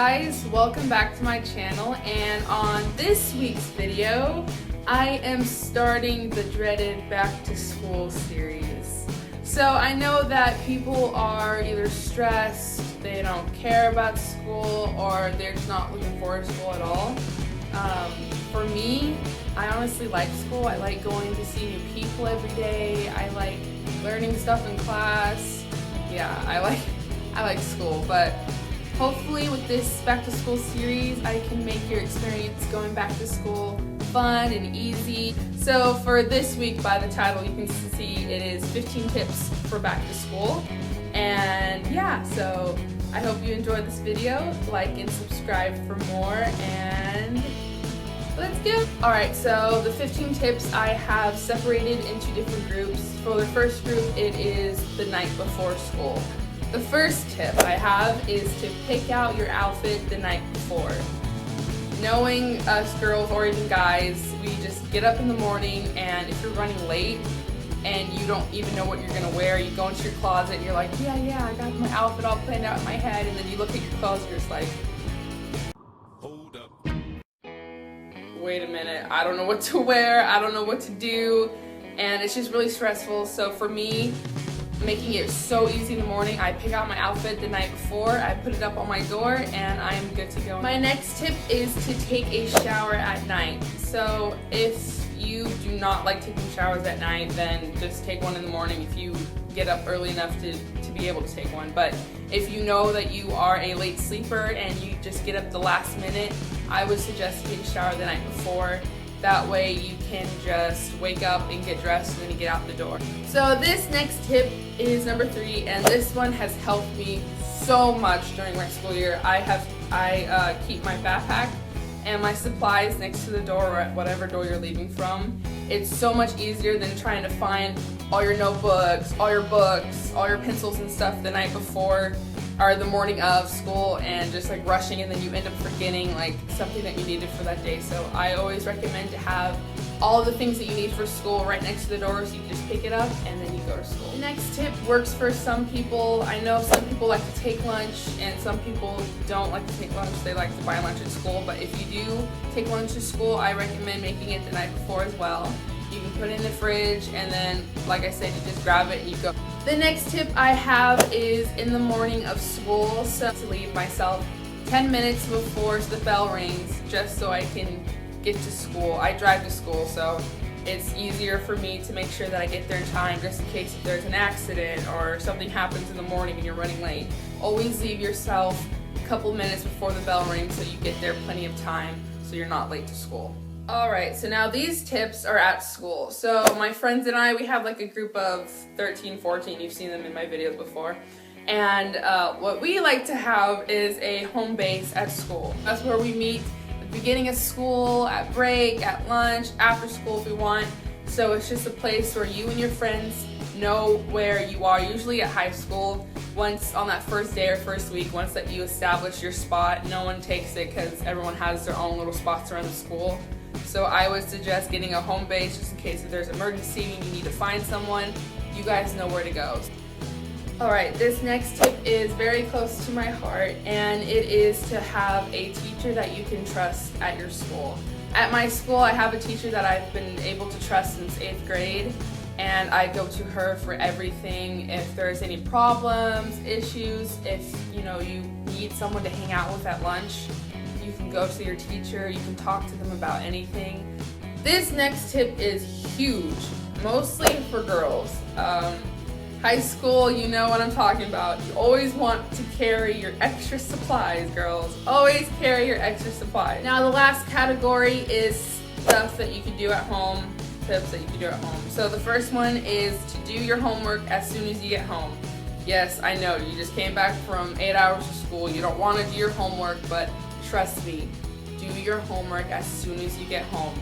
guys, welcome back to my channel, and on this week's video I am starting the dreaded back to school series. So I know that people are either stressed, they don't care about school, or they're just not looking forward to school at all. For me, I honestly like school. I like going to see new people every day. I like learning stuff in class. Yeah, I like school, but hopefully with this back to school series, I can make your experience going back to school fun and easy. So for this week, by the title, you can see it is 15 tips for back to school. And yeah, so I hope you enjoyed this video. Like and subscribe for more, and let's go. Alright, so the 15 tips I have separated into different groups. For the first group, it is the night before school. The first tip I have is to pick out your outfit the night before. Knowing us girls or even guys, we just get up in the morning, and if you're running late and you don't even know what you're gonna wear, you go into your closet and you're like, yeah, I got my outfit all planned out in my head, and then you look at your clothes and you're just like, hold up. Wait a minute, I don't know what to wear, I don't know what to do, and it's just really stressful. So for me, making it so easy in the morning, I pick out my outfit the night before, I put it up on my door, and I'm good to go. My next tip is to take a shower at night. So if you do not like taking showers at night, then just take one in the morning if you get up early enough to be able to take one. But if you know that you are a late sleeper and you just get up the last minute, I would suggest taking a shower the night before. That way you can just wake up and get dressed and then you get out the door. So this next tip is number 3, and this one has helped me so much during my school year. I keep my backpack and my supplies next to the door, or at whatever door you're leaving from. It's so much easier than trying to find all your notebooks, all your books, all your pencils and stuff the night before or the morning of school, and just like rushing, and then you end up forgetting like something that you needed for that day. So I always recommend to have all of the things that you need for school right next to the door, so you can just pick it up and then you go to school. The next tip works for some people. I know some people like to take lunch and some people don't like to take lunch. They like to buy lunch at school, but if you do take lunch to school, I recommend making it the night before as well. You can put it in the fridge, and then, like I said, you just grab it and you go. The next tip I have is in the morning of school, so to leave myself 10 minutes before the bell rings, just so I can get to school. I drive to school, so it's easier for me to make sure that I get there in time, just in case if there's an accident or something happens in the morning and you're running late. Always leave yourself a couple minutes before the bell rings so you get there plenty of time so you're not late to school. Alright, so now these tips are at school. So my friends and I, we have like a group of 13, 14, you've seen them in my videos before. And what we like to have is a home base at school. That's where we meet at the beginning of school, at break, at lunch, after school if we want. So it's just a place where you and your friends know where you are, usually at high school. Once on that first day or first week, once that you establish your spot, no one takes it because everyone has their own little spots around the school. So I would suggest getting a home base just in case if there's an emergency and you need to find someone, you guys know where to go. Alright, this next tip is very close to my heart, and it is to have a teacher that you can trust at your school. At my school, I have a teacher that I've been able to trust since 8th grade, and I go to her for everything. If there's any problems, issues, if you need someone to hang out with at lunch, you can go to your teacher, you can talk to them about anything. This next tip is huge, mostly for girls. High school, you know what I'm talking about. You always want to carry your extra supplies, girls. Always carry your extra supplies. Now the last category is stuff that you can do at home, tips that you can do at home. So the first one is to do your homework as soon as you get home. Yes, I know, you just came back from 8 hours of school. You don't want to do your homework, but trust me, do your homework as soon as you get home.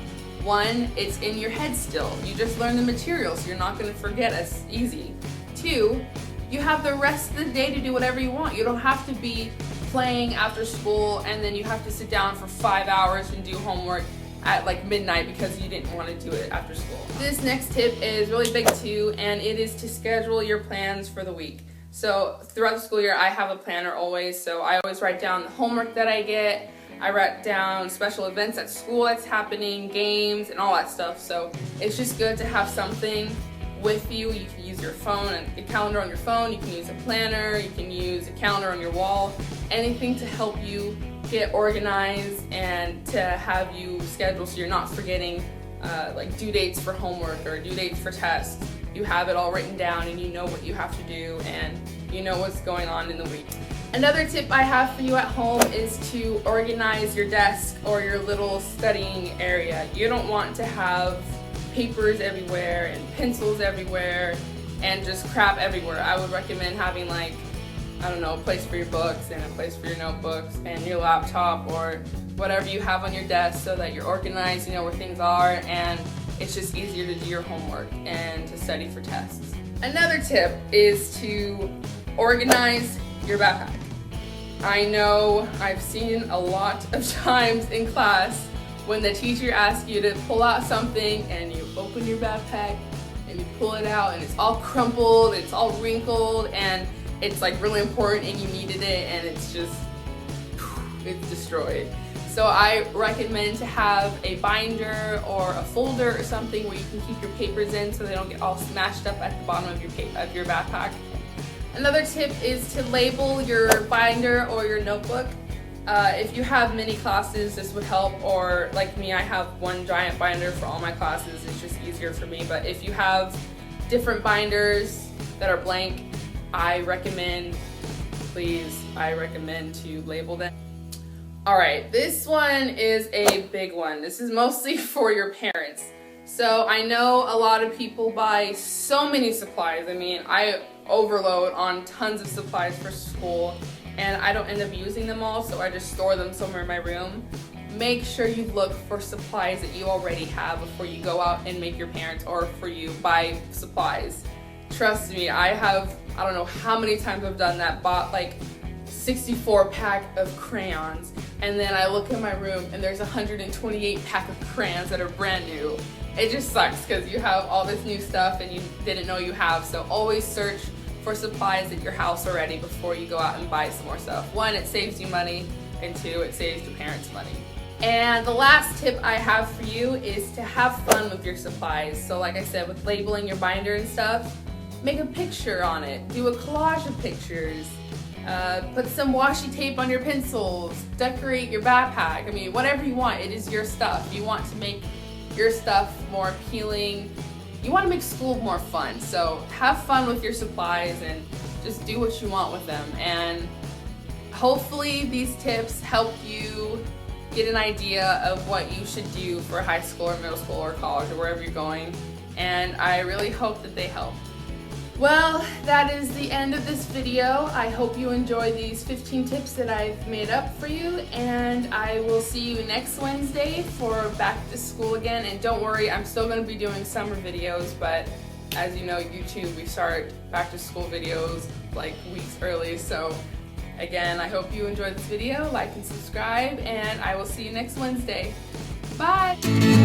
1, it's in your head still. You just learn the material, so you're not going to forget as easy. 2, you have the rest of the day to do whatever you want. You don't have to be playing after school and then you have to sit down for 5 hours and do homework at like midnight because you didn't want to do it after school. This next tip is really big too, and it is to schedule your plans for the week. So throughout the school year, I have a planner always, so I always write down the homework that I get. I write down special events at school that's happening, games, and all that stuff. So it's just good to have something with you. You can use your phone and a calendar on your phone. You can use a planner. You can use a calendar on your wall. Anything to help you get organized and to have you schedule so you're not forgetting like due dates for homework or due dates for tests. You have it all written down and you know what you have to do and you know what's going on in the week. Another tip I have for you at home is to organize your desk or your little studying area. You don't want to have papers everywhere and pencils everywhere and just crap everywhere. I would recommend having like, I don't know, a place for your books and a place for your notebooks and your laptop or whatever you have on your desk so that you're organized, you know where things are, and it's just easier to do your homework and to study for tests. Another tip is to organize your backpack. I know I've seen a lot of times in class when the teacher asks you to pull out something and you open your backpack and you pull it out and it's all crumpled, it's all wrinkled, and it's like really important and you needed it and it's just, it's destroyed. So I recommend to have a binder or a folder or something where you can keep your papers in so they don't get all smashed up at the bottom of your backpack. Another tip is to label your binder or your notebook. If you have many classes, this would help, or like me, I have one giant binder for all my classes. It's just easier for me, but if you have different binders that are blank, I recommend to label them. Alright, this one is a big one. This is mostly for your parents. So I know a lot of people buy so many supplies. I mean, I overload on tons of supplies for school and I don't end up using them all, so I just store them somewhere in my room. Make sure you look for supplies that you already have before you go out and make your parents or for you buy supplies. Trust me, I don't know how many times I've done that, bought like 64 pack of crayons, and then I look in my room and there's 128 pack of crayons that are brand new. It just sucks because you have all this new stuff and you didn't know you have, so always search for supplies at your house already before you go out and buy some more stuff. One, it saves you money, and two, it saves your parents money. And the last tip I have for you is to have fun with your supplies. So like I said, with labeling your binder and stuff, make a picture on it, do a collage of pictures, put some washi tape on your pencils, decorate your backpack. I mean, whatever you want, it is your stuff. You want to make your stuff more appealing. You want to make school more fun. So have fun with your supplies and just do what you want with them. And hopefully these tips help you get an idea of what you should do for high school or middle school or college or wherever you're going. And I really hope that they help. Well, that is the end of this video. I hope you enjoy these 15 tips that I've made up for you, and I will see you next Wednesday for back to school again. And don't worry, I'm still going to be doing summer videos, but as you know, YouTube, we start back to school videos like weeks early. So again, I hope you enjoyed this video. Like and subscribe, and I will see you next Wednesday. Bye!